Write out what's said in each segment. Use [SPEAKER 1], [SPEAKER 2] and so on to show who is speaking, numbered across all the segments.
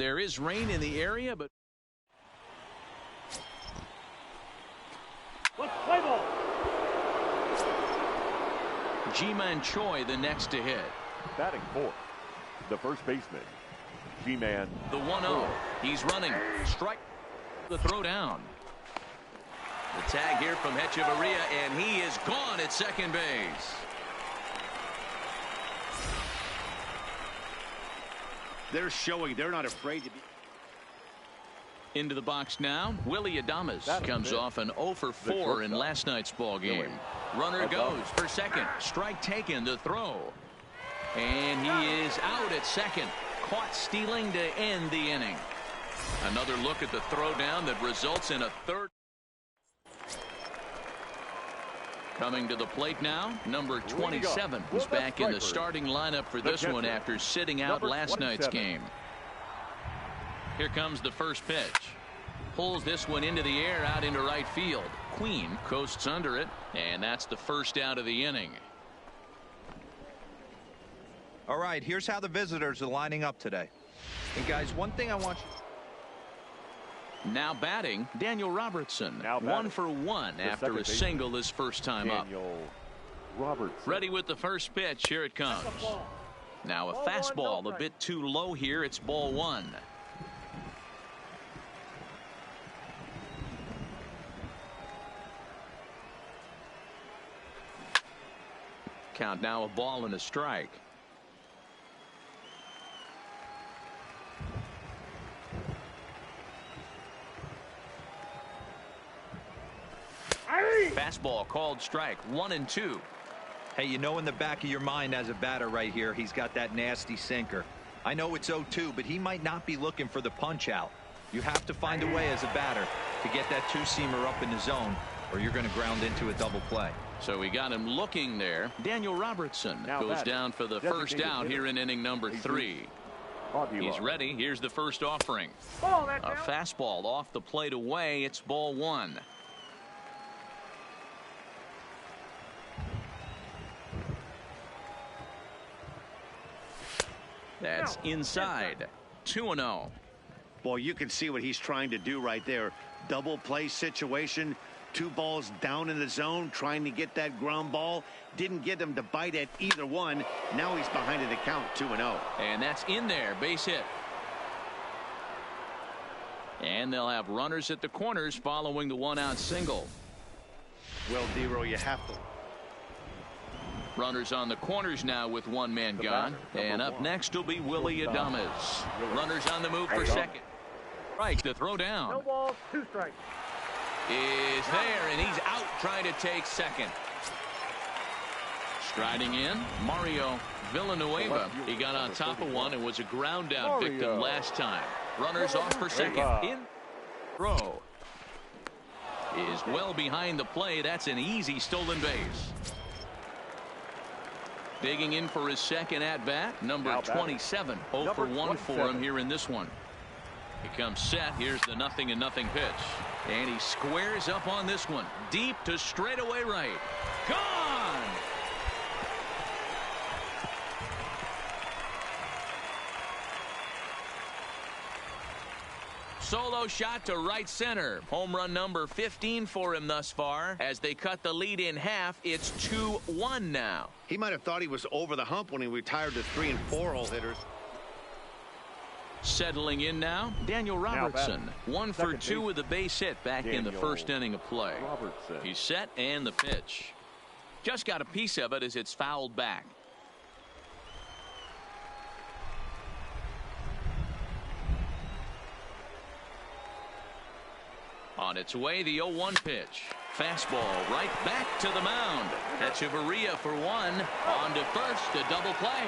[SPEAKER 1] there is rain in the area, but
[SPEAKER 2] Let's play ball.
[SPEAKER 1] Ji-Man Choi the next to hit.
[SPEAKER 3] Batting fourth, the first baseman, Ji-Man.
[SPEAKER 1] The 1-0. He's running. Strike. The throw down. The tag here from Hechavarria, and he is gone at second base.
[SPEAKER 4] They're showing they're not afraid to be.
[SPEAKER 1] Into the box now. Willy Adames comes off an 0 for 4 in last night's ball game. Runner goes for second. Strike taken. The throw. And he is out at second. Caught stealing to end the inning. Another look at the throw down that results in a third. Coming to the plate now, number 27 is back in the starting lineup for this one after sitting out last night's game. Here comes the first pitch. Pulls this one into the air out into right field. Queen coasts under it, and that's the first out of the inning.
[SPEAKER 5] All right, here's how the visitors are lining up today. And guys, one thing I want you.
[SPEAKER 1] Now batting, Daniel Robertson. 1 for 1 after a single his first time up. Ready with the first pitch. Here it comes. Now a fastball a bit too low here. It's ball 1. Count now a ball and a strike. Fastball called strike. 1-2.
[SPEAKER 5] Hey, you know in the back of your mind as a batter right here, he's got that nasty sinker. I know it's 0-2, but he might not be looking for the punch out. You have to find a way as a batter to get that two-seamer up in the zone, or you're going to ground into a double play.
[SPEAKER 1] So we got him looking there. Daniel Robertson goes down for the first out here in inning number 3. He's ready. Here's the first offering. A fastball off the plate away. It's ball 1. That's inside. 2-0.
[SPEAKER 4] Boy, you can see what he's trying to do right there. Double play situation. 2 balls down in the zone, trying to get that ground ball. Didn't get him to bite at either one. Now he's behind in the count, 2-0.
[SPEAKER 1] And that's in there. Base hit. And they'll have runners at the corners following the 1-out single.
[SPEAKER 4] Well, D-Row, you have to.
[SPEAKER 1] Runners on the corners now with 1 man gone. And up next will be Willy Adames. Runners on the move for second. Right, the throw down.
[SPEAKER 2] No balls, 2 strikes.
[SPEAKER 1] Is there, and he's out trying to take second. Striding in, Mario Villanueva. He got on top of one and was a ground out victim last time. Runners off for second. In throw is well behind the play. That's an easy stolen base. Digging in for his second at bat, number 27. 0 for 1 for him here in this one. He comes set. Here's the 0-0 pitch. And he squares up on this one. Deep to straightaway right. Gone! Solo shot to right center. Home run number 15 for him thus far. As they cut the lead in half, it's 2-1 now.
[SPEAKER 4] He might have thought he was over the hump when he retired to 3- and 4-hole hitters.
[SPEAKER 1] Settling in now, Daniel Robertson. 1 for 2 with a base hit back in the first inning of play. He's set and the pitch. Just got a piece of it as it's fouled back. On its way, the 0-1 pitch. Fastball right back to the mound. Hechavarria for 1. On to first, a double play.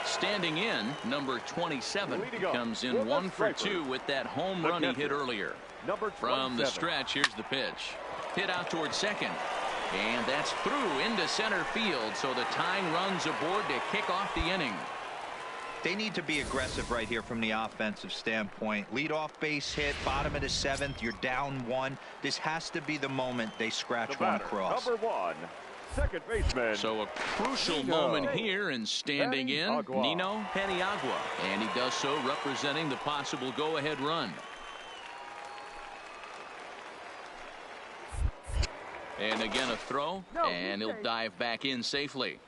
[SPEAKER 1] Standing in, number 27 comes in 1 for 2 with that home run he hit earlier. From the stretch, here's the pitch. Hit out towards second. And that's through into center field, so the tying run's aboard to kick off the inning.
[SPEAKER 5] They need to be aggressive right here from the offensive standpoint. Lead-off base hit, bottom of the 7th. You're down 1. This has to be the moment they scratch one across.
[SPEAKER 3] Number 1, second baseman.
[SPEAKER 1] So a crucial moment here, and standing in, Nino Paniagua. And he does so representing the possible go-ahead run. And again a throw, and he'll dive back in safely.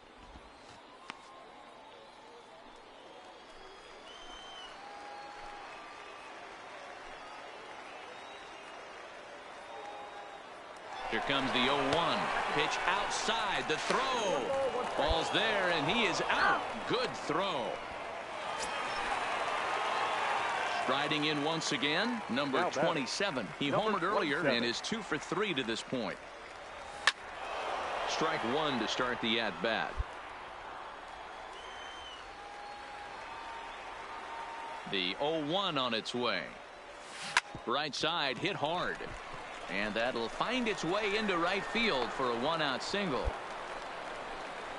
[SPEAKER 1] Here comes the 0-1. Pitch outside. The throw. Ball's there, and he is out. Good throw. Striding in once again, number 27. He homered earlier and is 2 for 3 to this point. Strike 1 to start the at-bat. The 0-1 on its way. Right side hit hard. And that'll find its way into right field for a 1-out single.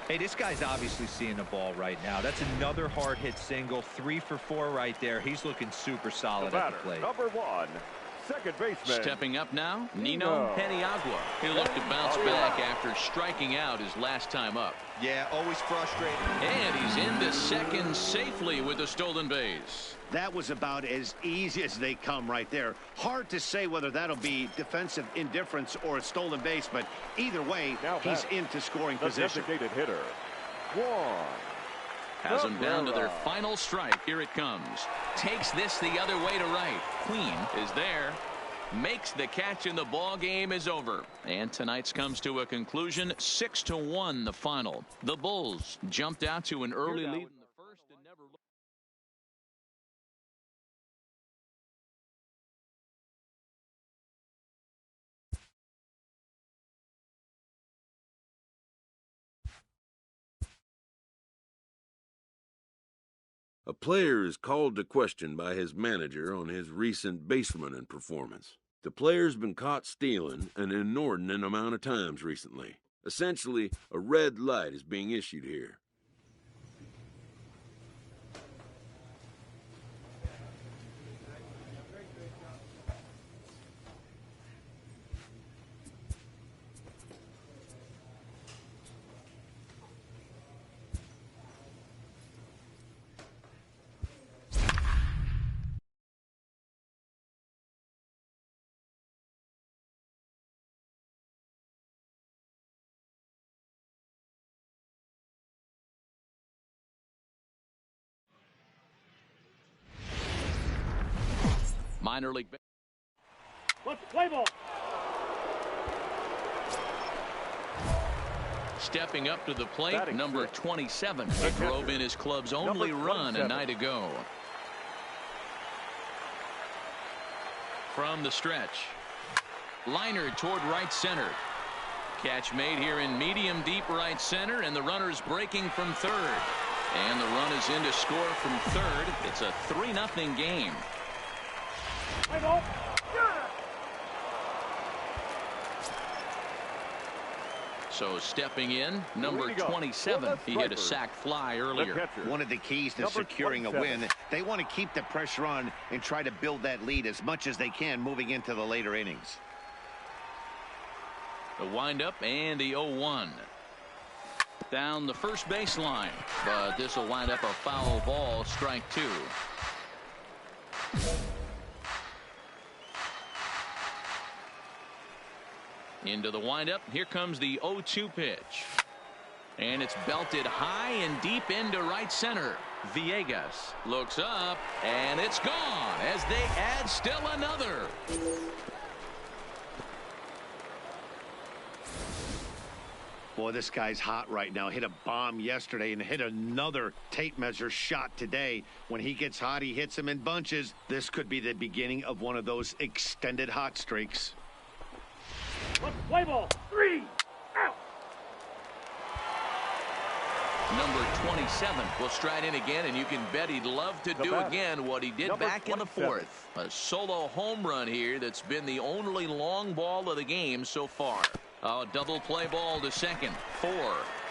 [SPEAKER 5] Hey, this guy's obviously seeing the ball right now. That's another hard hit single. 3 for 4 right there. He's looking super solid at the plate.
[SPEAKER 3] Number 1, second baseman.
[SPEAKER 1] Stepping up now, Nino Paniagua. He'll look to bounce back after striking out his last time up.
[SPEAKER 5] Yeah, always frustrating.
[SPEAKER 1] And he's into second safely with the stolen base.
[SPEAKER 4] That was about as easy as they come right there. Hard to say whether that'll be defensive indifference or a stolen base, but either way, he's into scoring position.
[SPEAKER 3] Designated hitter, Juan.
[SPEAKER 1] Has them down to their final strike. Here it comes. Takes this the other way to right. Queen is there. Makes the catch, and the ball game is over. And tonight's comes to a conclusion. 6-1 the final. The Bulls jumped out to an early lead in the first and never looked.
[SPEAKER 2] A player is called to question by his manager on his recent base running performance. The player's been caught stealing an inordinate amount of times recently. Essentially, a red light is being issued here.
[SPEAKER 1] Minor league.
[SPEAKER 3] Let's play ball.
[SPEAKER 1] Stepping up to the plate, number 27. He drove in his club's only run a night ago. From the stretch. Liner toward right center. Catch made here in medium deep right center, and the runner's breaking from third. And the run is in to score from third. It's a 3-0 game. So stepping in, number 27. He hit a sac fly earlier.
[SPEAKER 4] One of the keys to securing a win, they want to keep the pressure on and try to build that lead as much as they can moving into the later innings.
[SPEAKER 1] The windup and the 0-1. Down the first baseline, but this will wind up a foul ball, strike 2. Into the windup. Here comes the 0-2 pitch. And it's belted high and deep into right center. Villegas looks up, and it's gone as they add still another.
[SPEAKER 4] Boy, this guy's hot right now. Hit a bomb yesterday and hit another tape measure shot today. When he gets hot, he hits them in bunches. This could be the beginning of one of those extended hot streaks.
[SPEAKER 3] Let's play ball. 3 out.
[SPEAKER 1] Number 27 will stride in again, and you can bet he'd love to do again what he did back in the 4th. A solo home run here that's been the only long ball of the game so far. A double play ball to second. 4,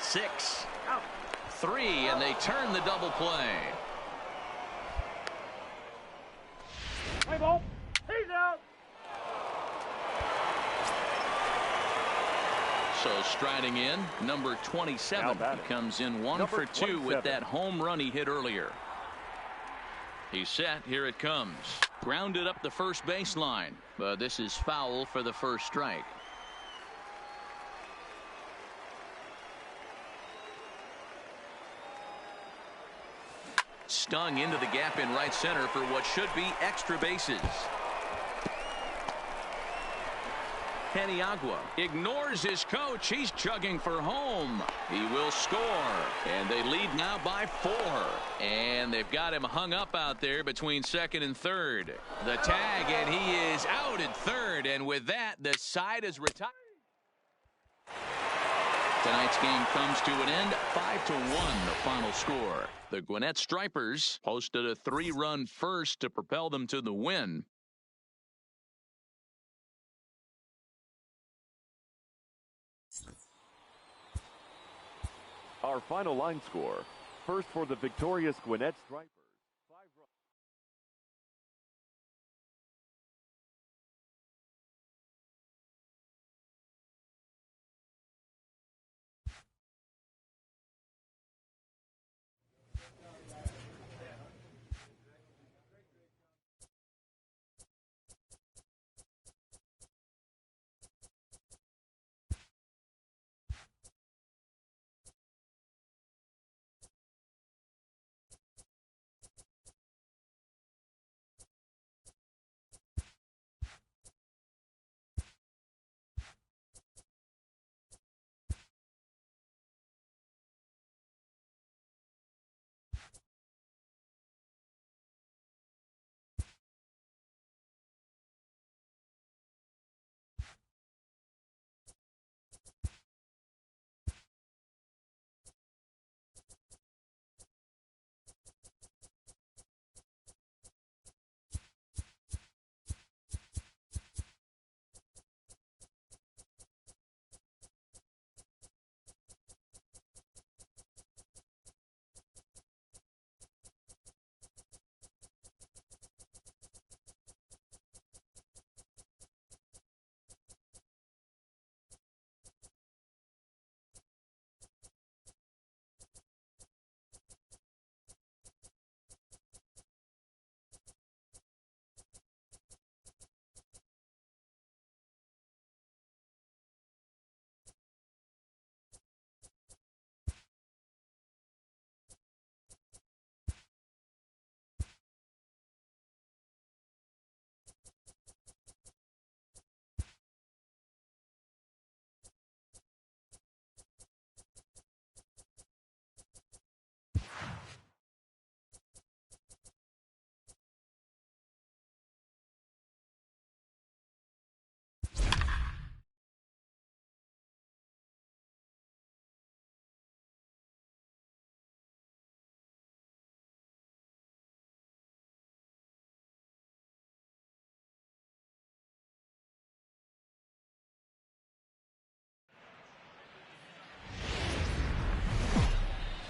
[SPEAKER 1] 6, 3, and they turn the double play.
[SPEAKER 3] Play ball. He's out.
[SPEAKER 1] So striding in, number 27. He comes in 1 for 2 with that home run he hit earlier. He's set. Here it comes. Grounded up the first baseline, but this is foul for the first strike. Stung into the gap in right center for what should be extra bases. Paniagua ignores his coach. He's chugging for home. He will score. And they lead now by 4. And they've got him hung up out there between second and third. The tag, and he is out at third. And with that, the side is retired. Tonight's game comes to an end. 5-1, the final score. The Gwinnett Stripers posted a 3-run first to propel them to the win.
[SPEAKER 3] Our final line score. First for the victorious Gwinnett Stripers. 5 runs.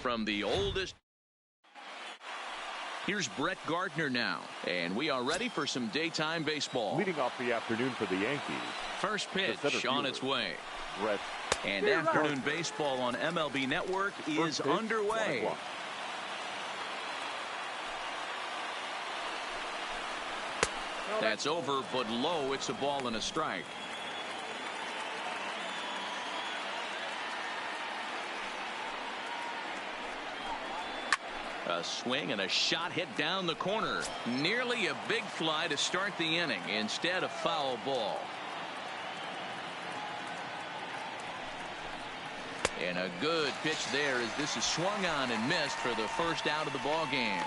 [SPEAKER 1] From the oldest. Here's Brett Gardner now, and we are ready for some daytime baseball.
[SPEAKER 3] Leading off the afternoon for the Yankees.
[SPEAKER 1] First pitch on its way.
[SPEAKER 3] Brett.
[SPEAKER 1] And afternoon baseball on MLB Network is underway. That's over, but low. It's a ball and a strike. A swing and a shot hit down the corner. Nearly a big fly to start the inning. Instead, a foul ball. And a good pitch there as this is swung on and missed for the first out of the ball game.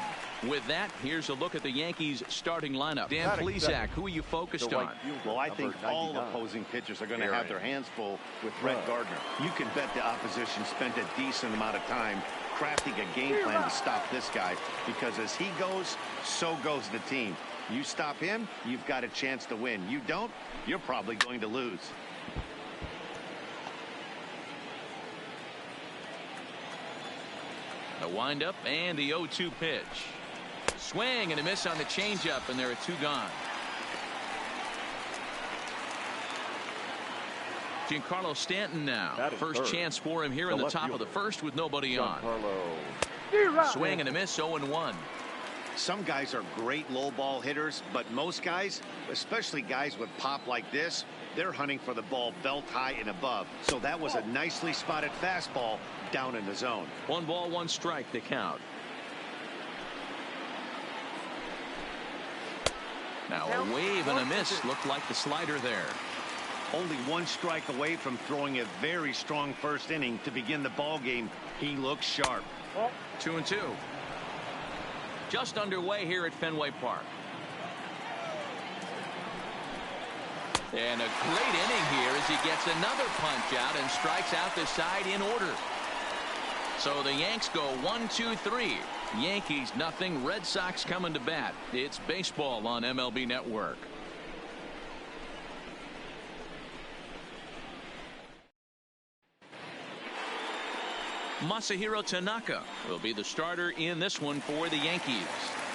[SPEAKER 1] With that, here's a look at the Yankees starting lineup. Dan Plesac, who are you focused on?
[SPEAKER 4] Well, I think all opposing pitchers are going to have their hands full with Brett Gardner. You can bet the opposition spent a decent amount of time crafting a game plan to stop this guy, because as he goes, so goes the team. You stop him, you've got a chance to win. You don't, you're probably going to lose. The
[SPEAKER 1] windup and the 0-2 pitch. Swing and a miss on the changeup, and there are 2 gone. Giancarlo Stanton now. First chance for him here in the top of the first with nobody on. Swing and a miss, 0-1.
[SPEAKER 4] Some guys are great low ball hitters, but most guys, especially guys with pop like this, they're hunting for the ball belt high and above. So that was a nicely spotted fastball down in the zone.
[SPEAKER 1] 1 ball, 1 strike, the count. Now a wave and a miss. Looked like the slider there.
[SPEAKER 4] Only 1 strike away from throwing a very strong first inning to begin the ball game. He looks sharp.
[SPEAKER 1] 2-2. Just underway here at Fenway Park. And a great inning here as he gets another punch out and strikes out the side in order. So the Yanks go 1-2-3. Yankees nothing. Red Sox coming to bat. It's baseball on MLB Network. Masahiro Tanaka will be the starter in this one for the Yankees.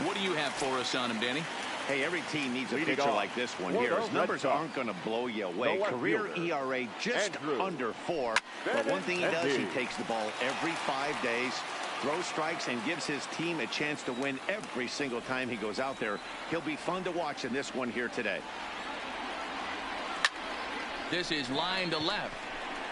[SPEAKER 1] What do you have for us on him, Danny?
[SPEAKER 4] Hey, every team needs a pitcher like this one here. His numbers aren't going to blow you away. Career ERA just under 4. But one thing he does, he takes the ball every 5 days, throws strikes, and gives his team a chance to win every single time he goes out there. He'll be fun to watch in this one here today.
[SPEAKER 1] This is line to left.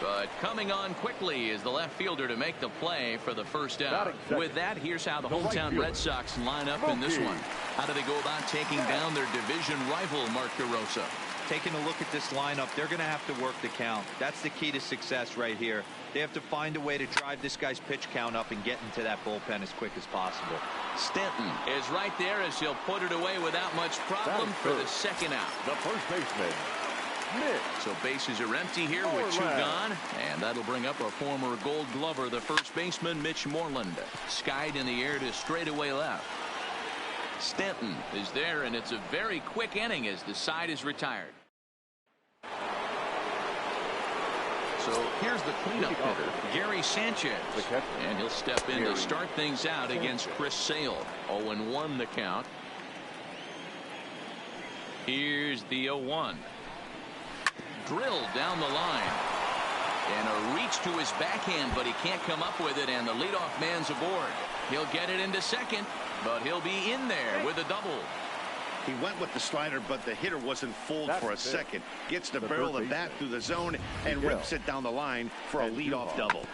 [SPEAKER 1] But coming on quickly is the left fielder to make the play for the first out. With that, here's how the hometown Red Sox line up in this one. How do they go about taking down their division rival, Mark DeRosa?
[SPEAKER 5] Taking a look at this lineup, they're going to have to work the count. That's the key to success right here. They have to find a way to drive this guy's pitch count up and get into that bullpen as quick as possible.
[SPEAKER 1] Stanton is right there as he'll put it away without much problem for the second out.
[SPEAKER 3] The first baseman.
[SPEAKER 1] So bases are empty here with 2 gone, and that'll bring up a former Gold Glover, the first baseman, Mitch Moreland. Skied in the air to straightaway left. Stanton is there, and it's a very quick inning as the side is retired. So here's the cleanup hitter, Gary Sanchez, and he'll step in to start things out against Chris Sale. 0-1 the count. Here's the 0-1. Drilled down the line. And a reach to his backhand, but he can't come up with it, and the leadoff man's aboard. He'll get it into second, but he'll be in there with a double.
[SPEAKER 4] He went with the slider, but the hitter wasn't fooled for a second. Gets the barrel of the bat through the zone and rips it down the line for a leadoff double.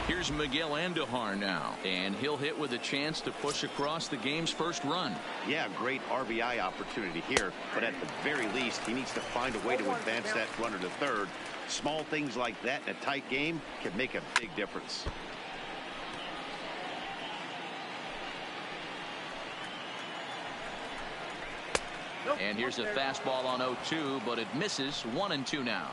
[SPEAKER 1] Here's Miguel Andujar now, and he'll hit with a chance to push across the game's first run.
[SPEAKER 4] Yeah, great RBI opportunity here, but at the very least, he needs to find a way to advance that runner to third. Small things like that in a tight game can make a big difference.
[SPEAKER 1] And here's a fastball on 0-2, but it misses. 1-2 now.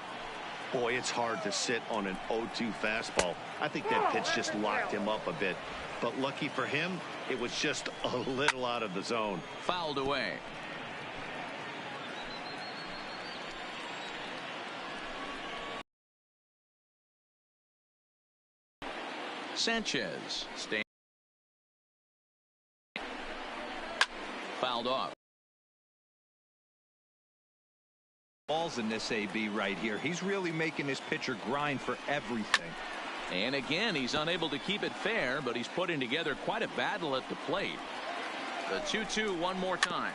[SPEAKER 4] Boy, it's hard to sit on an 0-2 fastball. I think that pitch just locked him up a bit. But lucky for him, it was just a little out of the zone.
[SPEAKER 1] Fouled away. Sanchez staying. Fouled off.
[SPEAKER 5] Balls in this AB right here. He's really making his pitcher grind for everything.
[SPEAKER 1] And again, he's unable to keep it fair, but he's putting together quite a battle at the plate. The 2-2 one more time.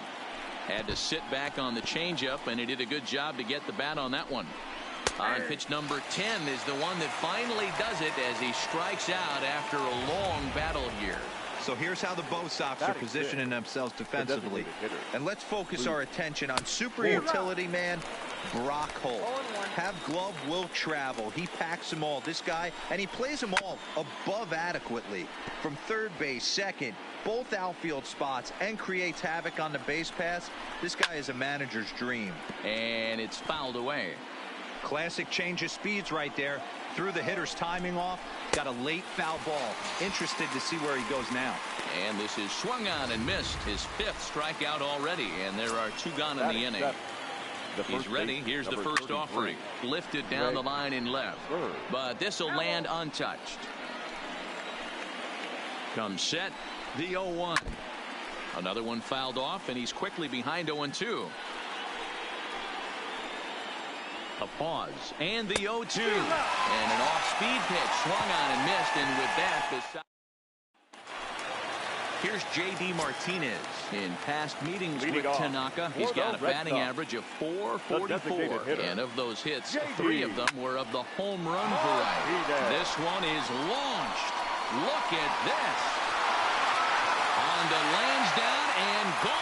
[SPEAKER 1] Had to sit back on the changeup, and he did a good job to get the bat on that one. On pitch number 10 is the one that finally does it as he strikes out after a long battle here.
[SPEAKER 5] So here's how the Bo Sox are positioning themselves defensively. And let's focus our attention on super utility man Brock Holt. Have glove will travel. He packs them all. This guy, and he plays them all above adequately. From third base, second, both outfield spots, and creates havoc on the base pass. This guy is a manager's dream.
[SPEAKER 1] And it's fouled away.
[SPEAKER 5] Classic change of speeds right there. Threw the hitter's timing off. Got a late foul ball. Interested to see where he goes now.
[SPEAKER 1] And this is swung on and missed. His 5th strikeout already. And there are 2 gone in the inning. He's ready. Here's the first offering. Lifted down the line in left. But this will land untouched. Comes set. The 0-1. Another one fouled off, and he's quickly behind 0-2. A pause. And the 0-2. And an off-speed pitch. Swung on and missed. And with that, here's J.D. Martinez. In past meetings with Tanaka, he's got a batting average of .444. And of those hits, 3 of them were of the home run variety. This one is launched. Look at this. Honda lands down and gone.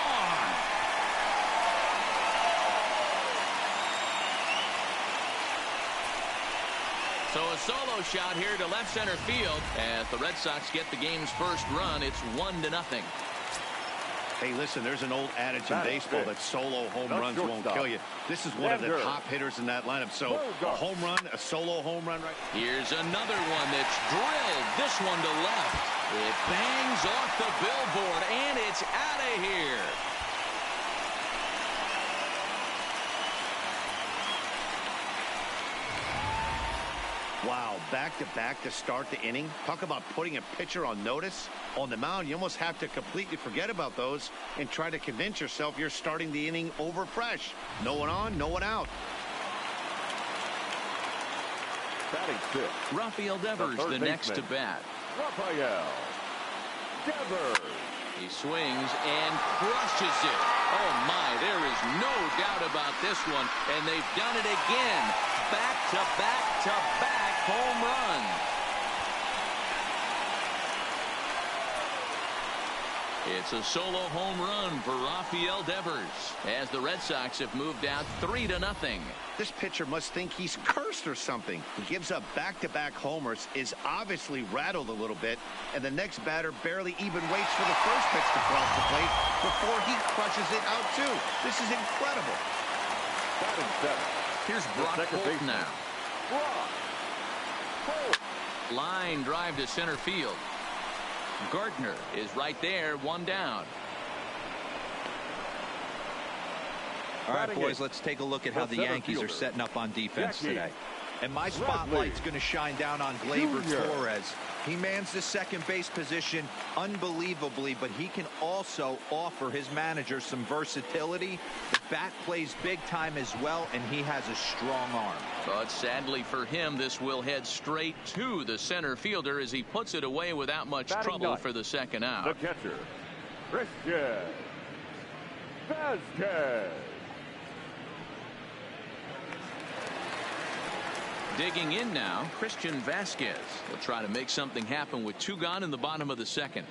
[SPEAKER 1] So a solo shot here to left center field as the Red Sox get the game's first run. It's 1-0.
[SPEAKER 4] Hey, listen, there's an old adage in baseball that solo home runs won't kill you. This is one of the top hitters in that lineup. So a home run, a solo home run right.
[SPEAKER 1] Here's another one that's drilled. This one to left. It bangs off the billboard, and it's out of here.
[SPEAKER 4] Wow, back-to-back to start the inning. Talk about putting a pitcher on notice. On the mound, you almost have to completely forget about those and try to convince yourself you're starting the inning over fresh. No one on, no one out.
[SPEAKER 3] Batting fifth.
[SPEAKER 1] Rafael Devers, the next to bat.
[SPEAKER 3] Rafael Devers.
[SPEAKER 1] He swings and crushes it. Oh, my, there is no doubt about this one. And they've done it again. Back-to-back-to-back home run. It's a solo home run for Rafael Devers as the Red Sox have moved out 3-0.
[SPEAKER 4] This pitcher must think he's cursed or something. He gives up back-to-back homers, is obviously rattled a little bit, and the next batter barely even waits for the first pitch to cross the plate before he crushes it out too. This is incredible.
[SPEAKER 3] Batting seventh.
[SPEAKER 1] Here's Brock Holt now.
[SPEAKER 3] Brock Holt.
[SPEAKER 1] Line drive to center field. Gardner is right there, 1 down.
[SPEAKER 5] All right, boys, let's take a look at how the Yankees are setting up on defense today. And my spotlight's going to shine down on Gleyber Torres. He mans the second base position unbelievably, but he can also offer his manager some versatility. The bat plays big time as well, and he has a strong arm.
[SPEAKER 1] But sadly for him, this will head straight to the center fielder as he puts it away without much trouble for the second out.
[SPEAKER 3] The catcher, Christian Vázquez.
[SPEAKER 1] Digging in now, Christian Vázquez will try to make something happen with 2 gone in the bottom of the second.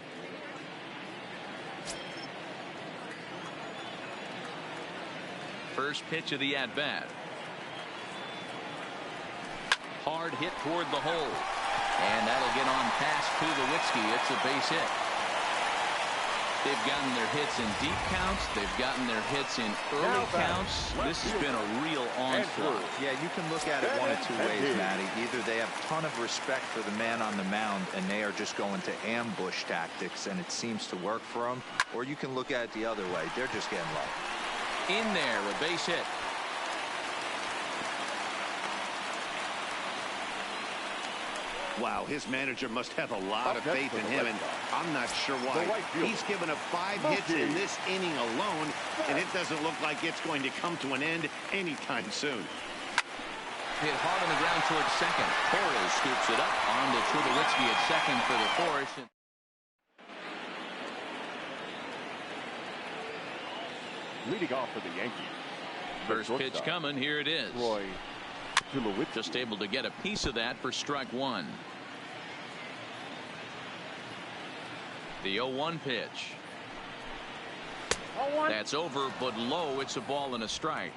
[SPEAKER 1] First pitch of the at-bat. Hard hit toward the hole. And that'll get on past Tulowitzki. It's a base hit. They've gotten their hits in deep counts. They've gotten their hits in early counts. This has been a real onslaught.
[SPEAKER 5] Yeah, you can look at it one of 2 ways, Matty. Either they have a ton of respect for the man on the mound and they are just going to ambush tactics and it seems to work for them, or you can look at it the other way. They're just getting low.
[SPEAKER 1] In there, a base hit.
[SPEAKER 4] Wow, his manager must have a lot of faith in him, and I'm not sure why. He's given up 5 hits in this inning alone, and it doesn't look like it's going to come to an end anytime soon.
[SPEAKER 1] Hit hard on the ground towards second. Torres scoops it up on to Tulowitzki at second for the force.
[SPEAKER 3] Leading off for the Yankees.
[SPEAKER 1] First pitch coming. Here it is. Just able to get a piece of that for strike 1. The 0-1 pitch. That's over, but low. It's a ball and a strike.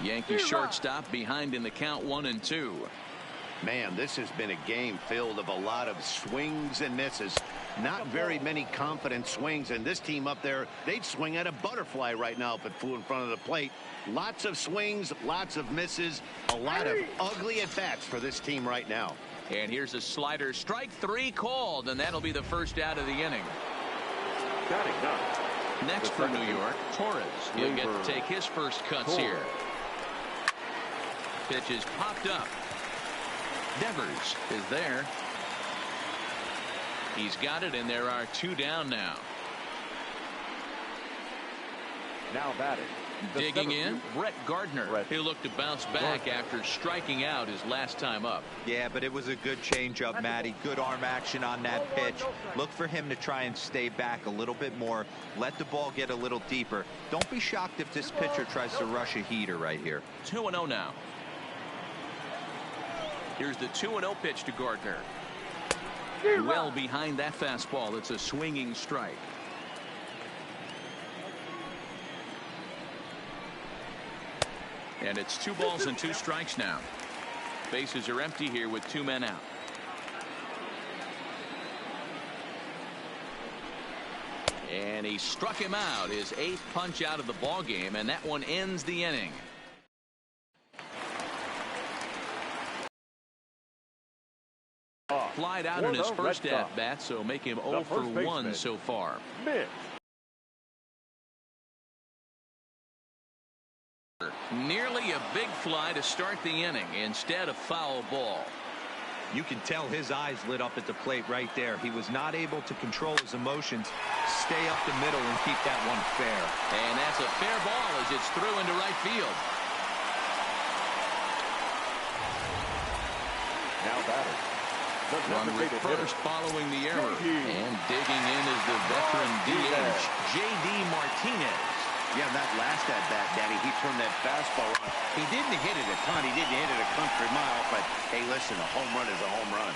[SPEAKER 1] Yankee shortstop behind in the count 1-2.
[SPEAKER 4] Man, this has been a game filled of a lot of swings and misses. Not very many confident swings, and this team up there, they'd swing at a butterfly right now if it flew in front of the plate. Lots of swings, lots of misses, a lot of ugly at-bats for this team right now.
[SPEAKER 1] And here's a slider. Strike 3 called, and that'll be the first out of the inning. Next for New York, Torres. He'll get to take his first cuts here. Pitch is popped up. Devers is there. He's got it, and there are 2 down now.
[SPEAKER 3] Now batting.
[SPEAKER 1] Digging in, Brett Gardner. He'll look to bounce back after striking out his last time up.
[SPEAKER 5] Yeah, but it was a good changeup, Matty. Good arm action on that pitch. Look for him to try and stay back a little bit more. Let the ball get a little deeper. Don't be shocked if this pitcher tries to rush a heater right here.
[SPEAKER 1] 2-0 now. Here's the 2-0 pitch to Gardner. Well behind that fastball. It's a swinging strike. And it's 2 balls and 2 strikes now. Bases are empty here with 2 men out. And he struck him out, his 8th punch out of the ball game, and that one ends the inning. Flied out in his first at bat, so make him 0 for 1 so far. Nearly a big fly to start the inning instead of foul ball.
[SPEAKER 5] You can tell his eyes lit up at the plate right there. He was not able to control his emotions. Stay up the middle and keep that one fair.
[SPEAKER 1] And that's a fair ball as it's through into right field.
[SPEAKER 3] Now batting.
[SPEAKER 1] Runner at first following the error. And digging in is the veteran DH, J.D. Martinez.
[SPEAKER 4] Yeah, that last at bat, Daddy, he turned that fastball on. He didn't hit it a ton. He didn't hit it a country mile, but hey, listen, a home run is a home run.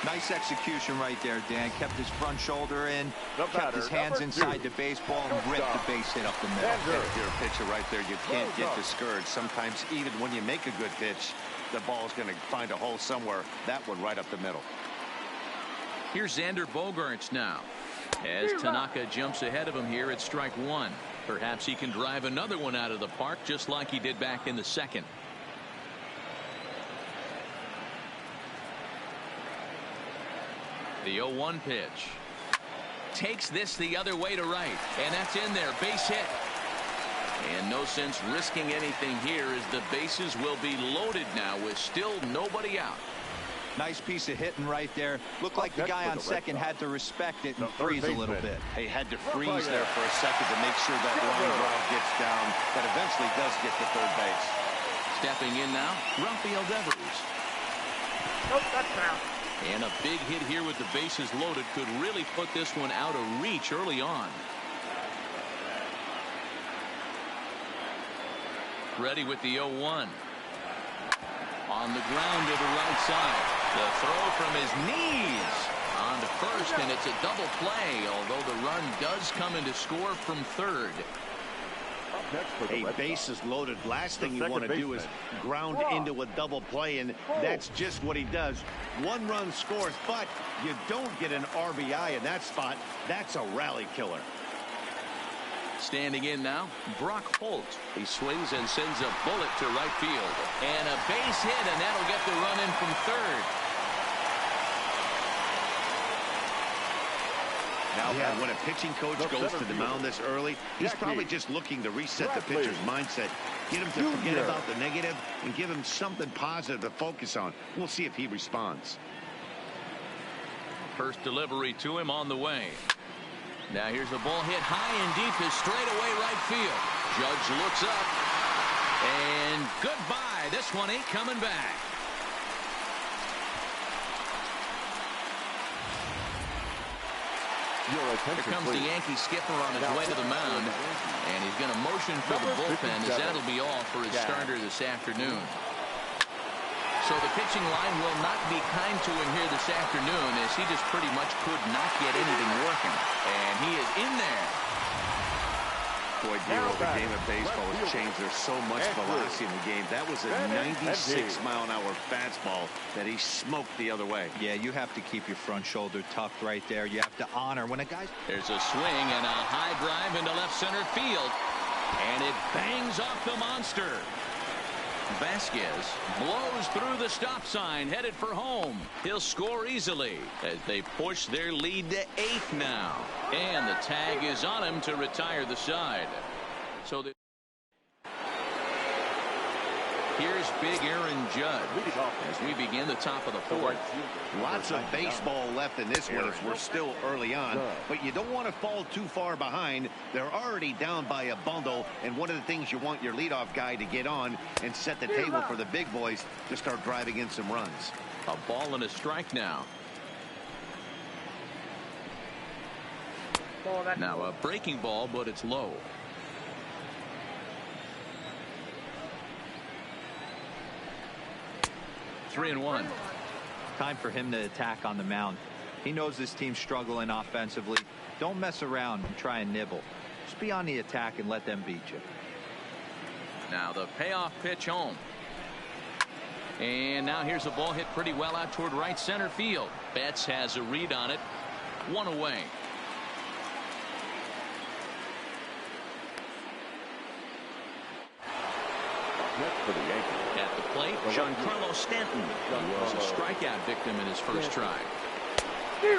[SPEAKER 5] Nice execution right there, Dan. Kept his front shoulder in, kept his hands inside the baseball, and ripped the base hit up the middle.
[SPEAKER 4] If you're a pitcher right there, you can't get discouraged. Sometimes even when you make a good pitch, the ball's going to find a hole somewhere. That one right up the middle.
[SPEAKER 1] Here's Xander Bogaerts now. As Tanaka jumps ahead of him here at strike 1. Perhaps he can drive another one out of the park just like he did back in the second. The 0-1 pitch. Takes this the other way to right. And that's in there. Base hit. And no sense risking anything here as the bases will be loaded now with still nobody out.
[SPEAKER 5] Nice piece of hitting right there. Looked like the guy on second had to respect it and freeze a little bit.
[SPEAKER 4] He had to freeze there for a second to make sure that line drive gets down, but eventually does get to third base.
[SPEAKER 1] Stepping in now, Rafael Devers. And a big hit here with the bases loaded could really put this one out of reach early on. Ready with the 0-1. On the ground to the right side. The throw from his knees on to first, and it's a double play, although the run does come into score from third.
[SPEAKER 4] A bases loaded. Last thing you want to do is ground into a double play, and that's just what he does. 1 run scores, but you don't get an RBI in that spot. That's a rally killer.
[SPEAKER 1] Standing in now, Brock Holt. He swings and sends a bullet to right field. And a base hit, and that'll get the run in from third.
[SPEAKER 4] Now, when a pitching coach goes to the mound this early, he's probably just looking to reset the pitcher's mindset. Get him to forget about the negative and give him something positive to focus on. We'll see if he responds.
[SPEAKER 1] First delivery to him on the way. Now here's a ball hit high and deep to straightaway right field. Judge looks up. And goodbye. This one ain't coming back. Here comes the Yankee skipper on his way to the mound. And he's going to motion for the bullpen as that'll be all for his starter this afternoon. So the pitching line will not be kind to him here this afternoon as he just pretty much could not get anything working. And he is in there.
[SPEAKER 4] Boy, Dero, the game of baseball has changed. There's so much velocity in the game. That was a 96-mile-an-hour fastball that he smoked the other way.
[SPEAKER 5] Yeah, you have to keep your front shoulder tucked right there. You have to honor when a guy's...
[SPEAKER 1] There's a swing and a high drive into left center field. And it bangs off the monster. Vasquez blows through the stop sign, headed for home. He'll score easily as they push their lead to 8 now. And the tag is on him to retire the side. So here's big Aaron Judge as we begin the top of the 4th.
[SPEAKER 4] Lots of baseball left in this one as we're still early on, but you don't want to fall too far behind. They're already down by a bundle, and one of the things you want your leadoff guy to get on and set the table for the big boys to start driving in some runs.
[SPEAKER 1] A ball and a strike now. Now a breaking ball, but it's low. Three and one.
[SPEAKER 5] Time for him to attack on the mound. He knows this team's struggling offensively. Don't mess around and try and nibble. Just be on the attack and let them beat you.
[SPEAKER 1] Now the payoff pitch home. And now here's a ball hit pretty well out toward right center field. Betts has a read on it. 1 away.
[SPEAKER 3] Next for the Yankees.
[SPEAKER 1] At the plate, Giancarlo Stanton. He was a strikeout victim in his first try.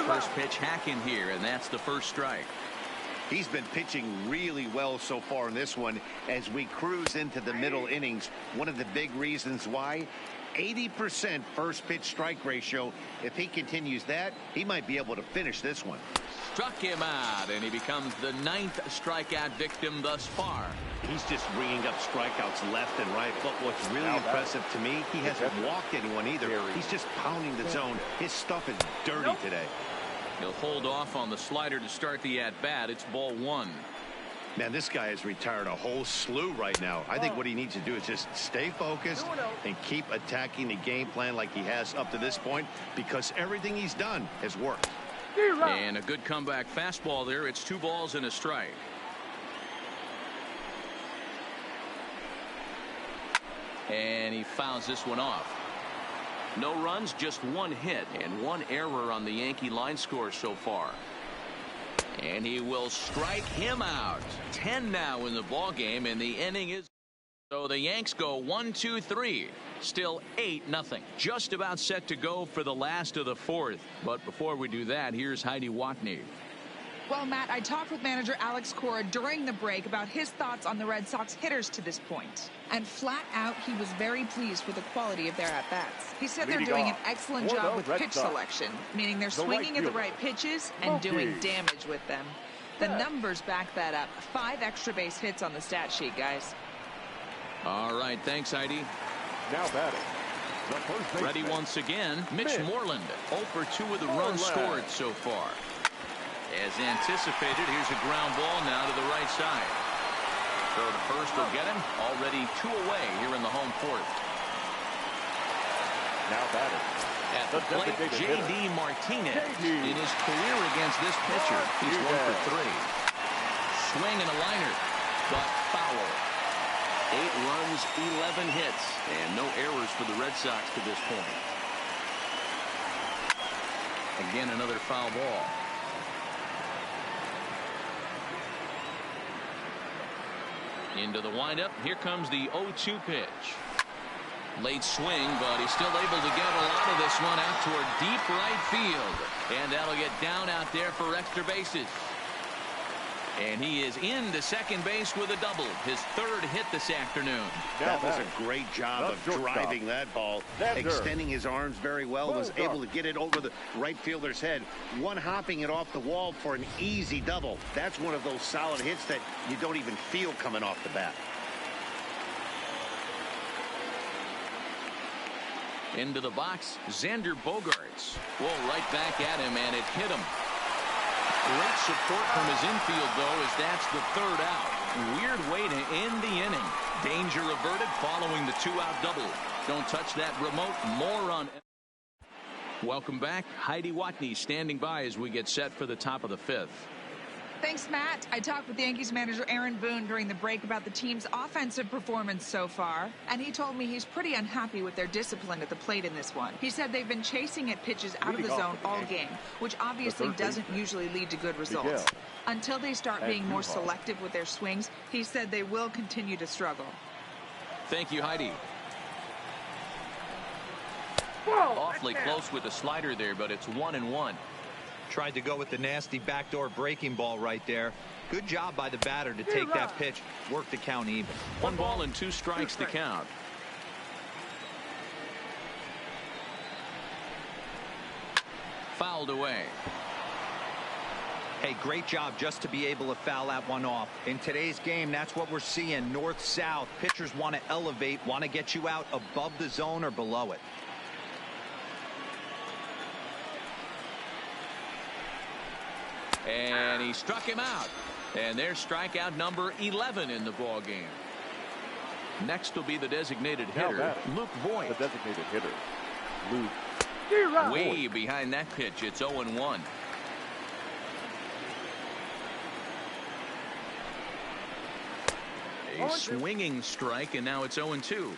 [SPEAKER 1] First pitch hack in here, and that's the first strike.
[SPEAKER 4] He's been pitching really well so far in this one as we cruise into the middle innings. One of the big reasons why, 80% first pitch strike ratio. If he continues that, he might be able to finish this one.
[SPEAKER 1] Struck him out, and he becomes the 9th strikeout victim thus far.
[SPEAKER 4] He's just bringing up strikeouts left and right. But what's really impressive to me, he hasn't walked anyone either. He's just pounding the zone. His stuff is dirty today.
[SPEAKER 1] He'll hold off on the slider to start the at-bat. It's ball 1.
[SPEAKER 4] Man, this guy has retired a whole slew right now. I think what he needs to do is just stay focused and keep attacking the game plan like he has up to this point, because everything he's done has worked.
[SPEAKER 1] And a good comeback fastball there. It's 2 balls and a strike. And he fouls this one off. No runs, just 1 hit and 1 error on the Yankee line score so far. And he will strike him out. 10 now in the ball game, and the inning is. So the Yanks go 1-2-3. Still 8-0. Just about set to go for the last of the 4th. But before we do that, here's Heidi Watney.
[SPEAKER 6] Well, Matt, I talked with manager Alex Cora during the break about his thoughts on the Red Sox hitters to this point. And flat out, he was very pleased with the quality of their at-bats. He said they're doing an excellent job with pitch selection, meaning they're swinging at the right pitches and doing damage with them. The numbers back that up. 5 extra base hits on the stat sheet, guys.
[SPEAKER 1] All right, thanks, Heidi.
[SPEAKER 3] Now batting.
[SPEAKER 1] Ready once again, Mitch Moreland. 0 for 2 with the runs scored so far. As anticipated, here's a ground ball now to the right side. Throw to first will get him. Already 2 away here in the home 4th.
[SPEAKER 3] Now batting.
[SPEAKER 1] At the plate, J.D. Martinez. In his career against this pitcher, he's 1 for 3. Swing and a liner, but foul. 8 runs, 11 hits, and no errors for the Red Sox to this point. Again, another foul ball. Into the windup. Here comes the 0-2 pitch. Late swing, but he's still able to get a lot of this one out toward deep right field. And that'll get down out there for extra bases. And he is into second base with a double. His 3rd hit this afternoon.
[SPEAKER 4] That was a great job of driving that ball. Extending his arms very well. Was able to get it over the right fielder's head. One hopping it off the wall for an easy double. That's one of those solid hits that you don't even feel coming off the bat.
[SPEAKER 1] Into the box, Xander Bogaerts. Whoa, right back at him, and it hit him. Great support from his infield, though, as that's the 3rd out. Weird way to end the inning. Danger averted following the 2-out double. Don't touch that remote. More on. Welcome back. Heidi Watney standing by as we get set for the top of the 5th.
[SPEAKER 6] Thanks, Matt. I talked with Yankees manager Aaron Boone during the break about the team's offensive performance so far, and he told me he's pretty unhappy with their discipline at the plate in this one. He said they've been chasing at pitches out of the zone all game, which obviously doesn't usually lead to good results. Until they start being more selective with their swings, he said they will continue to struggle.
[SPEAKER 1] Thank you, Heidi. Awfully close with the slider there, but it's 1-1.
[SPEAKER 5] Tried to go with the nasty backdoor breaking ball right there. Good job by the batter to take that pitch, work the count even.
[SPEAKER 1] 1 ball and 2 strikes to count. Fouled away.
[SPEAKER 5] Hey, great job just to be able to foul that one off. In today's game, that's what we're seeing. North-south. Pitchers want to elevate, want to get you out above the zone or below it.
[SPEAKER 1] And he struck him out. And there's strikeout number 11 in the ball game. Next will be the designated hitter, Luke Voigt.
[SPEAKER 3] The designated hitter, Luke.
[SPEAKER 1] Way behind that pitch. It's 0-1. A swinging strike, and now it's 0-2.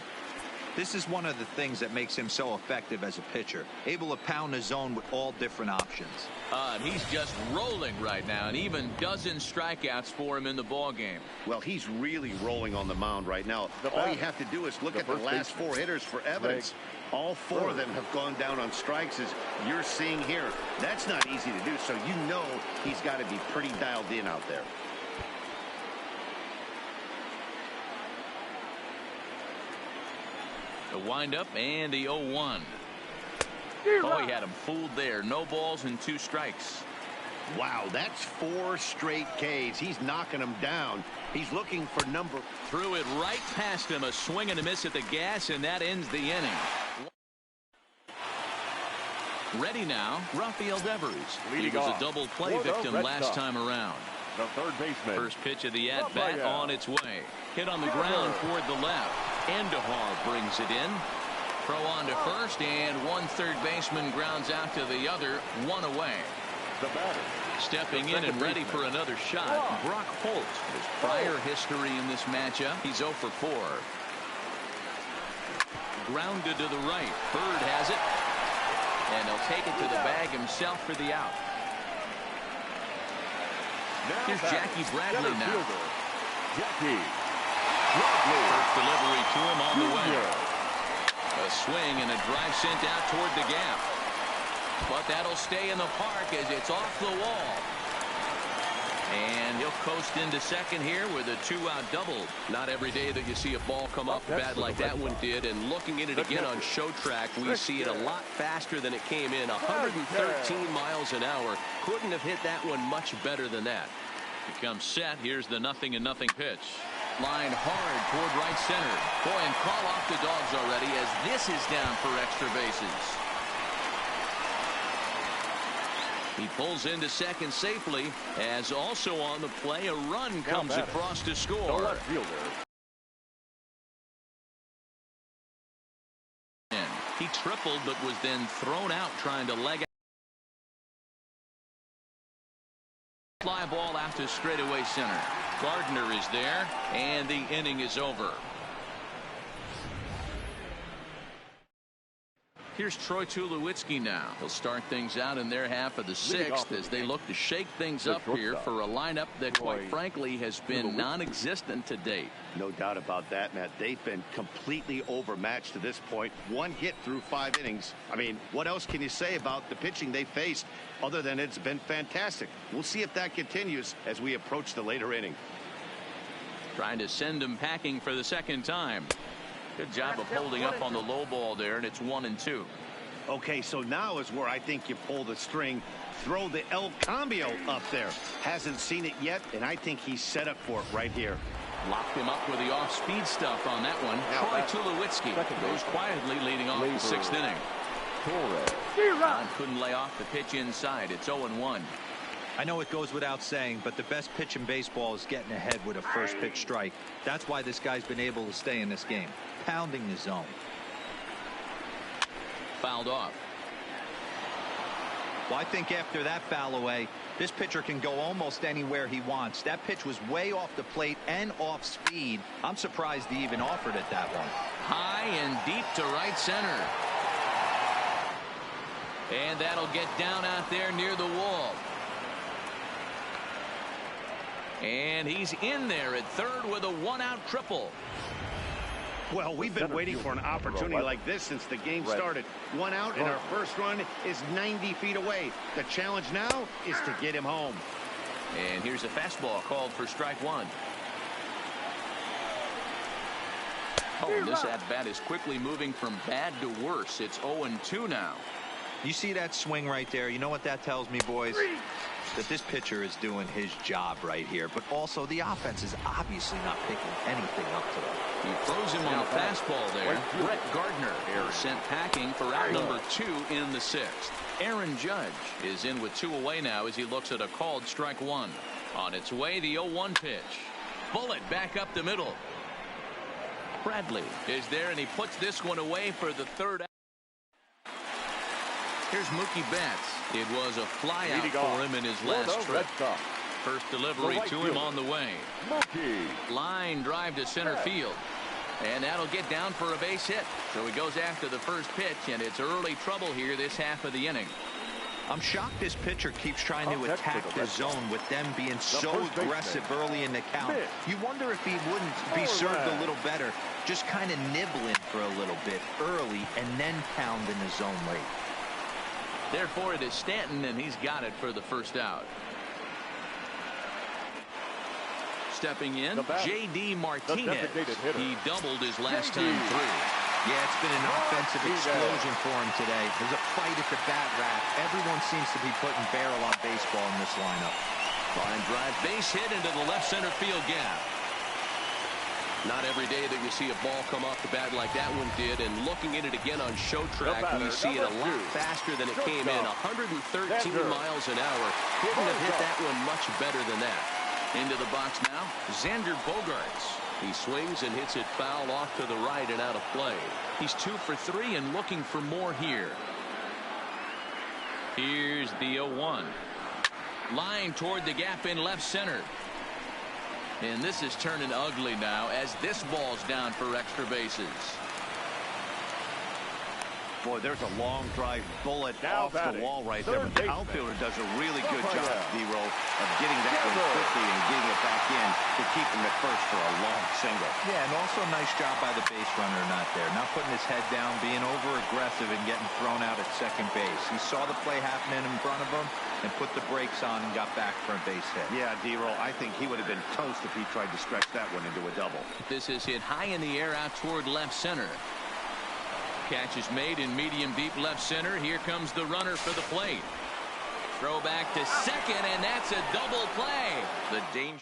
[SPEAKER 5] This is one of the things that makes him so effective as a pitcher. Able to pound the zone with all different options.
[SPEAKER 1] And he's just rolling right now, and even dozen strikeouts for him in the ball game.
[SPEAKER 4] Well, he's really rolling on the mound right now. All you have to do is look at the last 4 hitters for evidence. All 4 of them have gone down on strikes, as you're seeing here. That's not easy to do, so you know he's got to be pretty dialed in out there.
[SPEAKER 1] The windup and the 0-1. Oh, he had him fooled there. No balls and 2 strikes.
[SPEAKER 4] Wow, that's 4 straight Ks. He's knocking them down. He's looking for number.
[SPEAKER 1] Threw it right past him. A swing and a miss at the gas, and that ends the inning. Ready now, Rafael Devers. He was a double play victim last time around.
[SPEAKER 3] The third baseman.
[SPEAKER 1] First pitch of the at-bat on its way. Hit on the ground toward the left. Andujar brings it in. Throw on to first, and one third baseman grounds out to the other, 1 away.
[SPEAKER 3] The batter.
[SPEAKER 1] Stepping in and ready for another shot, Brock Holt. His prior history in this matchup, he's 0 for 4. Grounded to the right. Bird has it. And he'll take it to the bag himself for the out. Here's Jackie Bradley now.
[SPEAKER 3] Jackie.
[SPEAKER 1] First delivery to him on the way. A swing and a drive sent out toward the gap. But that'll stay in the park as it's off the wall. And he'll coast into second here with a 2-out double. Not every day that you see a ball come off the bat like that one did. And looking at it again on Show Track, we see it a lot faster than it came in. 113 miles an hour. Couldn't have hit that one much better than that. Becomes set. Here's the 0-0 pitch. Line hard toward right center. Boy, and call off the Dogs already as this is down for extra bases. He pulls into second safely as also on the play a run comes across to score. He tripled but was then thrown out trying to leg out. Fly ball out to straightaway center. Gardner is there and the inning is over. Here's Troy Tulowitzki now. He'll start things out in their half of the 6th as they look to shake things up here for a lineup that quite frankly has been non-existent to date.
[SPEAKER 4] No doubt about that, Matt. They've been completely overmatched to this point. 1 hit through 5 innings. I mean, what else can you say about the pitching they faced other than it's been fantastic? We'll see if that continues as we approach the later inning.
[SPEAKER 1] Trying to send him packing for the second time. Good job of holding up on the low ball there, and it's 1-2.
[SPEAKER 4] Okay, so now is where I think you pull the string. Throw the El Cambio up there. Hasn't seen it yet, and I think he's set up for it right here.
[SPEAKER 1] Locked him up with the off-speed stuff on that one. Troy Tulowitzki goes quietly leading off the 6th inning. Ron couldn't lay off the pitch inside. It's 0-1.
[SPEAKER 5] I know it goes without saying, but the best pitch in baseball is getting ahead with a first pitch strike. That's why this guy's been able to stay in this game. Pounding the zone.
[SPEAKER 1] Fouled off.
[SPEAKER 5] Well, I think after that foul away, this pitcher can go almost anywhere he wants. That pitch was way off the plate and off speed. I'm surprised he even offered it that one.
[SPEAKER 1] High and deep to right center. And that'll get down out there near the wall. And he's in there at third with a 1-out triple.
[SPEAKER 4] Well, we've been waiting for an opportunity like this since the game started. One out, and our first run is 90 feet away. The challenge now is to get him home.
[SPEAKER 1] And here's a fastball called for strike one. Oh, this at-bat is quickly moving from bad to worse. It's 0-2 now.
[SPEAKER 5] You see that swing right there? You know what that tells me, boys? That this pitcher is doing his job right here, but also the offense is obviously not picking anything up today.
[SPEAKER 1] He throws him on the fastball there. Brett Gardner is sent packing for out number 2 in the 6th. Aaron Judge is in with 2 away now as he looks at a called strike one. On its way, the 0-1 pitch. Bullet back up the middle. Bradley is there, and he puts this one away for the 3rd out. Here's Mookie Betts. It was a fly out for him in his last trip. First delivery to him on the way. Line drive to center field. And that'll get down for a base hit. So he goes after the first pitch, and it's early trouble here this half of the inning.
[SPEAKER 5] I'm shocked this pitcher keeps trying to attack the zone with them being so aggressive early in the count. You wonder if he wouldn't be served a little better, just kind of nibbling for a little bit early and then pound in the zone late.
[SPEAKER 1] Therefore, it is Stanton, and he's got it for the first out. Stepping in, J.D. Martinez. He doubled his last time through.
[SPEAKER 5] Yeah, it's been an offensive explosion for him today. There's a fight at the bat rack. Everyone seems to be putting barrel on baseball in this lineup.
[SPEAKER 1] Line drive, base hit into the left center field gap. Not every day that you see a ball come off the bat like that one did, and looking at it again on Show Track, we see it a lot faster than it came in. 113 miles an hour. Couldn't have hit that one much better than that. Into the box now, Xander Bogaerts. He swings and hits it foul off to the right and out of play. He's 2 for 3 and looking for more here. Here's the 0-1. Line toward the gap in left center. And this is turning ugly now as this ball's down for extra bases.
[SPEAKER 4] Boy, there's a long drive bullet off the wall right there. But the outfielder does a really good job, D-Roll, of getting that one quickly and getting it back in to keep him at first for a long single.
[SPEAKER 5] Yeah, and also a nice job by the base runner not there. Not putting his head down, being over-aggressive and getting thrown out at second base. He saw the play happening in front of him and put the brakes on and got back for a base hit.
[SPEAKER 4] Yeah, D-Roll, I think he would have been toast if he tried to stretch that one into a double.
[SPEAKER 1] This is hit high in the air out toward left center. Catch is made in medium deep left center. Here comes the runner for the plate. Throw back to second, and that's a double play. The danger.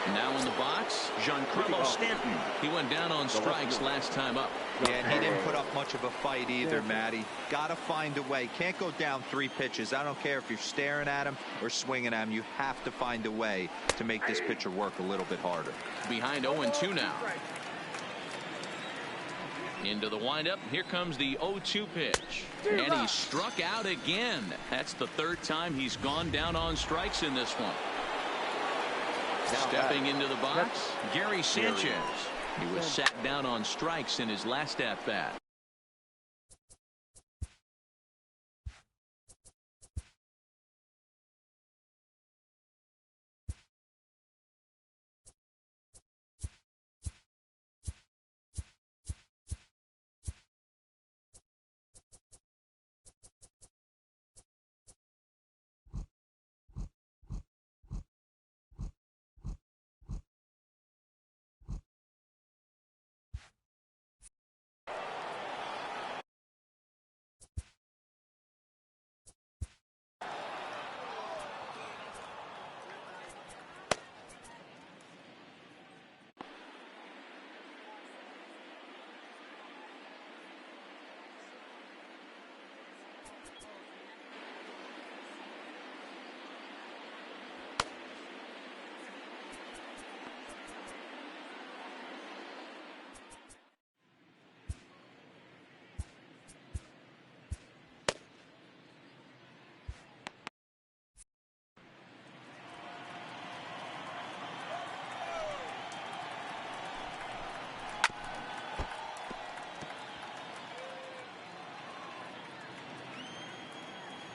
[SPEAKER 1] Now in the box, Giancarlo Stanton. He went down on strikes last time up.
[SPEAKER 5] Yeah, and he didn't put up much of a fight either, Matty. Got to find a way. Can't go down 3 pitches. I don't care if you're staring at him or swinging at him. You have to find a way to make this pitcher work a little bit harder.
[SPEAKER 1] Behind 0-2 now. Into the windup. Here comes the 0-2 pitch. And he struck out again. That's the 3rd time he's gone down on strikes in this one. Stepping into the box, Gary Sanchez. He was sat down on strikes in his last at-bat.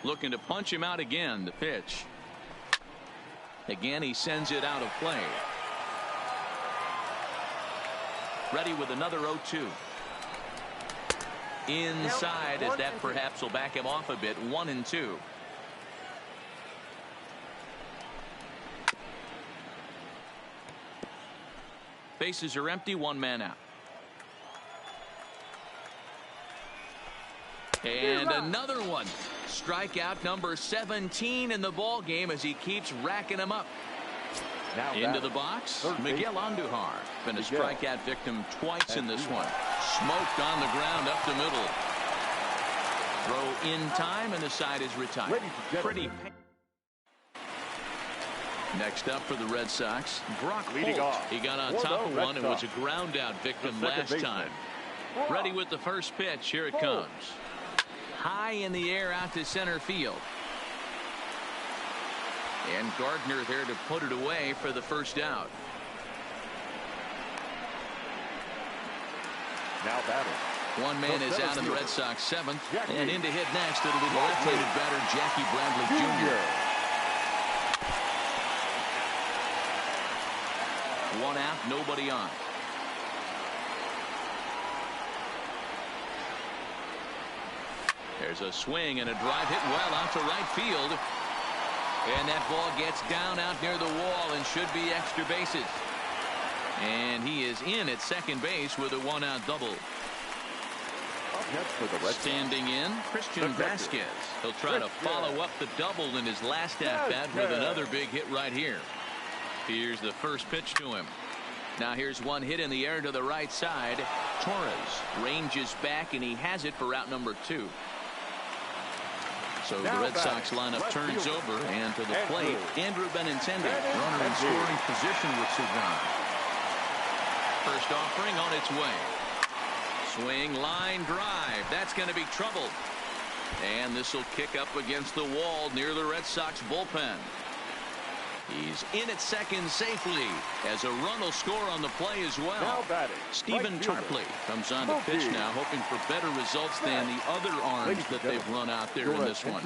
[SPEAKER 1] Looking to punch him out again. The pitch. Again, he sends it out of play. Ready with another 0-2. Inside, as that perhaps will back him off a bit. 1-2. Bases are empty. One man out. And another one. Strikeout number 17 in the ball game as he keeps racking them up.
[SPEAKER 3] Now
[SPEAKER 1] into the box, Miguel Andujar. Been a strikeout victim twice in this one. Smoked on the ground up the middle. Throw in time, and the side is retired. Pretty. Next up for the Red Sox, Brock Holt. He got on top of one and was a ground out victim last time. Ready with the first pitch. Here it comes. High in the air out to center field. And Gardner there to put it away for the first out.
[SPEAKER 3] Now batting.
[SPEAKER 1] One man is out in the Red Sox seventh. And in to hit next, it'll be the left-handed batter, Jackie Bradley Jr. One out, nobody on. There's a swing and a drive hit well out to right field. And that ball gets down out near the wall and should be extra bases. And he is in at second base with a one-out double. Standing in, Christian Vasquez. He'll try to follow up the double in his last at-bat with another big hit right here. Here's the first pitch to him. Now here's one hit in the air to the right side. Torres ranges back, and he has it for out number 2. So the Red Sox lineup turns over, and to the plate, Andrew Benintendi, runner in scoring position with Cervan. First offering on its way. Swing, line drive. That's going to be trouble. And this will kick up against the wall near the Red Sox bullpen. He's in at second safely as a run will score on the play as well. Stephen Tarpley comes on to pitch now, hoping for better results than the other arms that they've run out there in this one.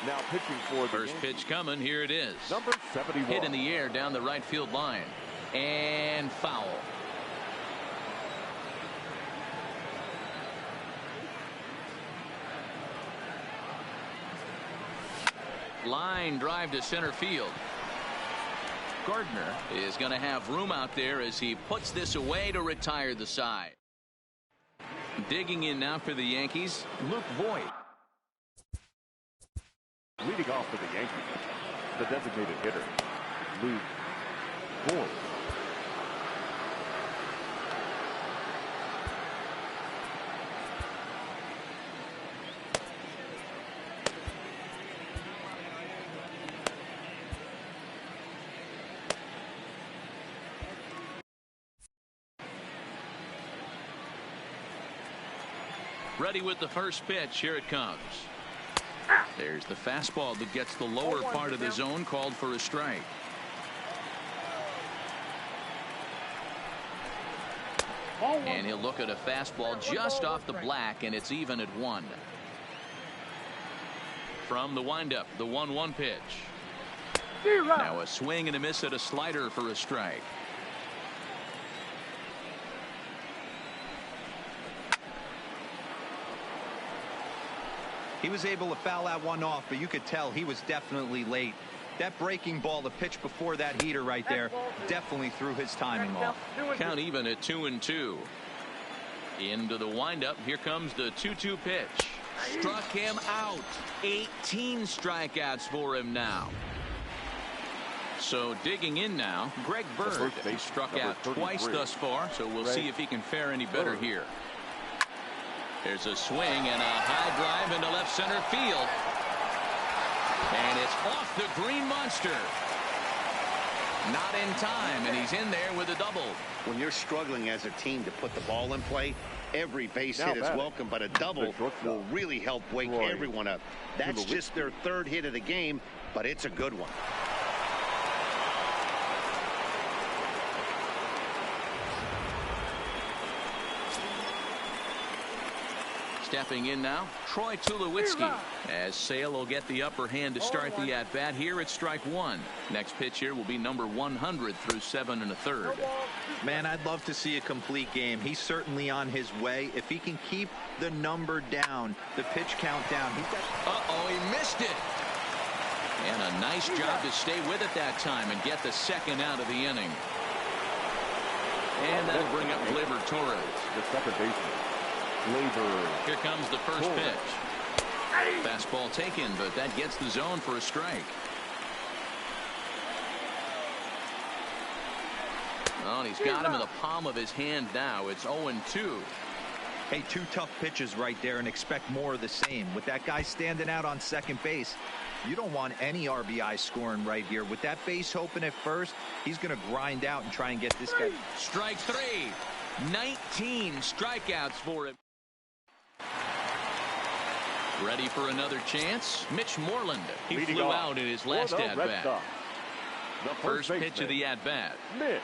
[SPEAKER 3] Now pitching for the
[SPEAKER 1] first pitch coming. Here it is.
[SPEAKER 3] Number 71.
[SPEAKER 1] Hit in the air down the right field line. And foul. Line drive to center field. Gardner is going to have room out there as he puts this away to retire the side. Digging in now for the Yankees, Luke Voit.
[SPEAKER 3] Leading off for the Yankees, the designated hitter, Luke Voit.
[SPEAKER 1] Ready with the first pitch. Here it comes. There's the fastball that gets the lower part of the zone, called for a strike. And he'll look at a fastball just off the black, and it's even at 1. From the windup, the 1-1 pitch. Now a swing and a miss at a slider for a strike.
[SPEAKER 5] He was able to foul that one off, but you could tell he was definitely late. That breaking ball, the pitch before that heater right there, definitely threw his timing off.
[SPEAKER 1] Count even at 2-2. Into the windup. Here comes the 2-2 pitch. Struck him out. 18 strikeouts for him now. So digging in now, Greg Bird. He struck out twice thus far, so we'll see if he can fare any better here. There's a swing and a high drive into left center field. And it's off the green monster. Not in time, and he's in there with a double.
[SPEAKER 4] When you're struggling as a team to put the ball in play, every base hit is welcome, but a double will really help wake everyone up. That's just their third hit of the game, but it's a good one.
[SPEAKER 1] Stepping in now, Troy Tulowitzki, as Sale will get the upper hand to start the at-bat here at strike one. Next pitch here will be number 100 through 7 1/3.
[SPEAKER 5] Man, I'd love to see a complete game. He's certainly on his way. If he can keep the number down, the pitch count down.
[SPEAKER 1] Uh-oh, he missed it. And a nice job to stay with it that time and get the second out of the inning. And that'll bring up Gleyber Torres.
[SPEAKER 3] The second baseman, Gleyber.
[SPEAKER 1] Here comes the first pitch. Fastball taken, but that gets the zone for a strike. Oh, and he's got him in the palm of his hand now. It's 0-2.
[SPEAKER 5] Hey, 2 tough pitches right there, and expect more of the same. With that guy standing out on second base, you don't want any RBI scoring right here. With that base open at first, he's going to grind out and try and get this guy.
[SPEAKER 1] Strike 3. 19 strikeouts for him. Ready for another chance? Mitch Moreland. He flew out in his last at-bat. First pitch of the at-bat.
[SPEAKER 3] Mitch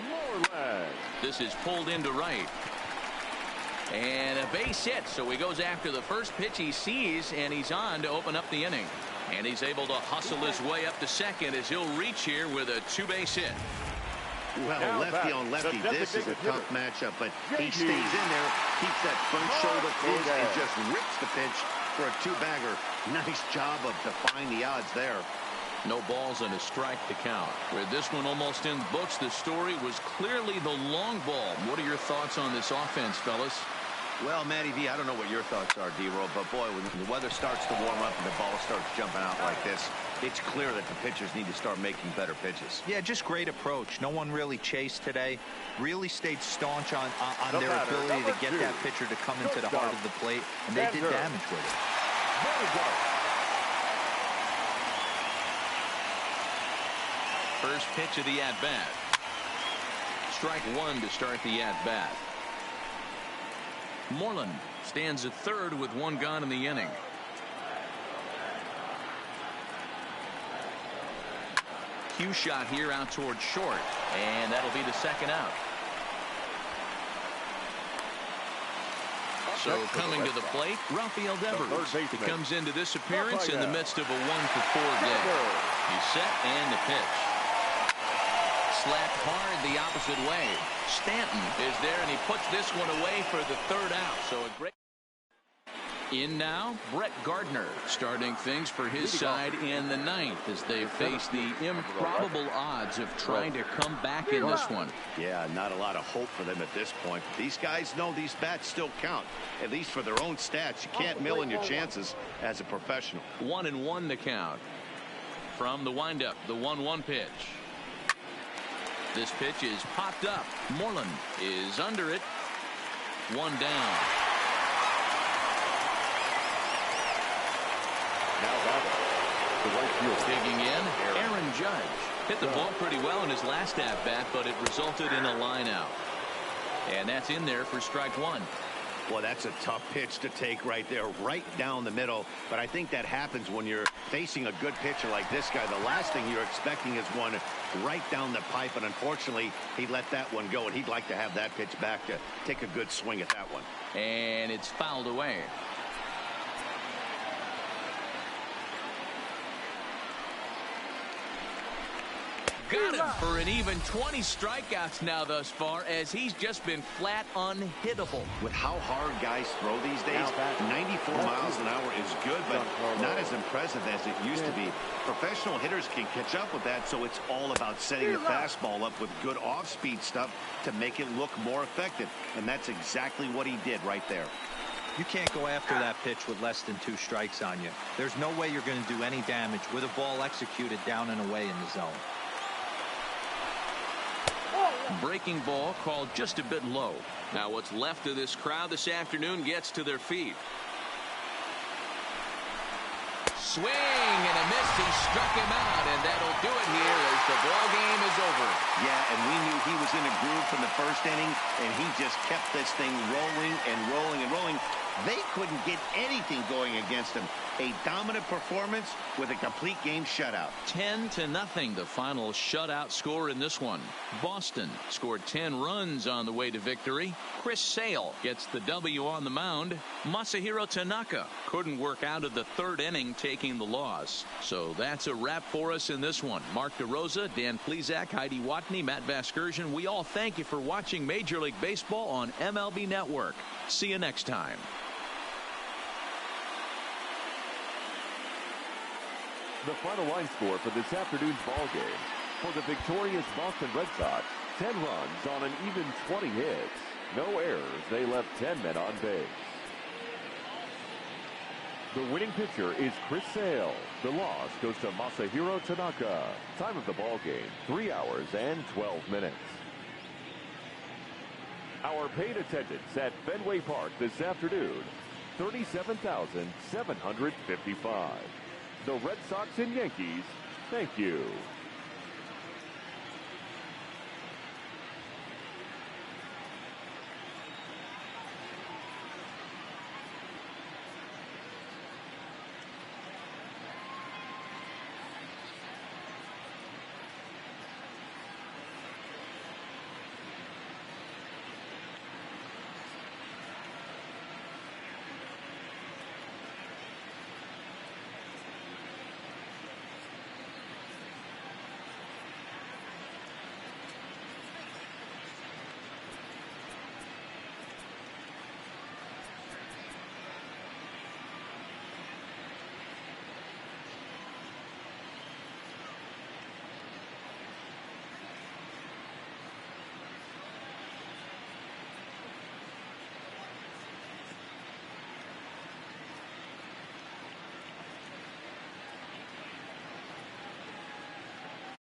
[SPEAKER 3] Moreland.
[SPEAKER 1] This is pulled into right. And a base hit, so he goes after the first pitch he sees, and he's on to open up the inning. And he's able to hustle his way up to second as he'll reach here with a 2-base hit.
[SPEAKER 4] Well, lefty on lefty, this is a tough matchup, but he stays in there, keeps that front shoulder close, and just rips the pitch for a 2-bagger. Nice job of defying the odds there.
[SPEAKER 1] No balls and a strike to count. With this one almost in the books, the story was clearly the long ball. What are your thoughts on this offense, fellas?
[SPEAKER 4] Well, Matty V, I don't know what your thoughts are, D-Roll, but boy, when the weather starts to warm up and the ball starts jumping out like this, it's clear that the pitchers need to start making better pitches.
[SPEAKER 5] Yeah, just great approach. No one really chased today. Really stayed staunch on their ability to get that pitcher to come into the heart of the plate, and they did damage with it.
[SPEAKER 1] First pitch of the at-bat. Strike 1 to start the at-bat. Moreland stands at third with 1 gone in the inning. Cue shot here out towards short, and that'll be the second out. So coming to the plate, Rafael Devers. He comes into this appearance in the midst of a 1-for-4 day. He's set and the pitch. Slapped hard the opposite way. Stanton is there, and he puts this one away for the third out. So a great. In now, Brett Gardner starting things for his side in the 9th as they face the improbable odds of trying to come back in this one.
[SPEAKER 4] Yeah, not a lot of hope for them at this point. These guys know these bats still count, at least for their own stats. You can't mill in your chances as a professional.
[SPEAKER 1] 1-1 to count. From the windup, the 1-1 pitch. This pitch is popped up. Moreland is under it. 1 down. Digging in, Aaron Judge. Hit the ball pretty well in his last at-bat, but it resulted in a line out. And that's in there for strike 1.
[SPEAKER 4] Well, that's a tough pitch to take right there, right down the middle. But I think that happens when you're facing a good pitcher like this guy. The last thing you're expecting is one right down the pipe, and unfortunately, he let that one go, and he'd like to have that pitch back to take a good swing at that one.
[SPEAKER 1] And it's fouled away. Got him for an even 20 strikeouts now thus far, as he's just been flat unhittable.
[SPEAKER 4] With how hard guys throw these days, 94 miles an hour is good, but not as impressive as it used to be. Professional hitters can catch up with that, so it's all about setting the fastball up with good off-speed stuff to make it look more effective, and that's exactly what he did right there.
[SPEAKER 5] You can't go after that pitch with less than 2 strikes on you. There's no way you're going to do any damage with a ball executed down and away in the zone.
[SPEAKER 1] Breaking ball called just a bit low. Now what's left of this crowd this afternoon gets to their feet. Swing and a miss. He struck him out, and that'll do it here as the ball game is over.
[SPEAKER 4] Yeah, and we knew he was in a groove from the first inning, and he just kept this thing rolling and rolling and rolling. They couldn't get anything going against them. A dominant performance with a complete game shutout.
[SPEAKER 1] 10-0, the final shutout score in this one. Boston scored 10 runs on the way to victory. Chris Sale gets the W on the mound. Masahiro Tanaka couldn't work out of the third inning, taking the loss. So that's a wrap for us in this one. Mark DeRosa, Dan Plesac, Heidi Watney, Matt Vasgersian, we all thank you for watching Major League Baseball on MLB Network. See you next time.
[SPEAKER 3] The final line score for this afternoon's ball game. For the victorious Boston Red Sox, 10 runs on an even 20 hits. No errors. They left 10 men on base. The winning pitcher is Chris Sale. The loss goes to Masahiro Tanaka. Time of the ball game, 3 hours and 12 minutes. Our paid attendance at Fenway Park this afternoon, 37,755. The Red Sox and Yankees, thank you.